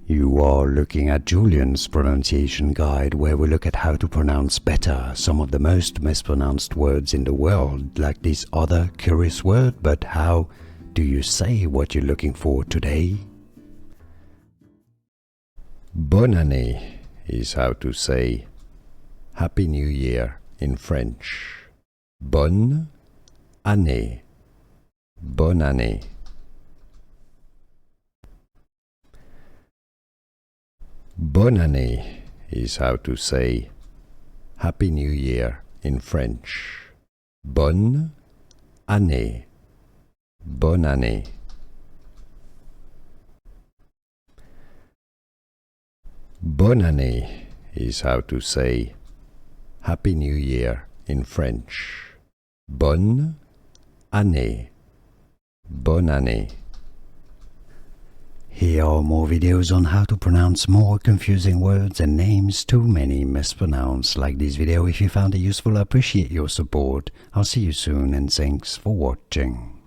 You are looking at Julian's pronunciation guide, where we look at how to pronounce better some of the most mispronounced words in the world, like this other curious word. But how do you say what you're looking for today? Bonne année is how to say Happy New Year in French. Bonne année. Bonne année. Bonne année is how to say Happy New Year in French. Bonne année. Bonne année. Bonne année is how to say Happy New Year in French. Bonne année. Bonne année. Here are more videos on how to pronounce more confusing words and names too many mispronounced. Like this video if you found it useful. I appreciate your support. I'll see you soon and thanks for watching.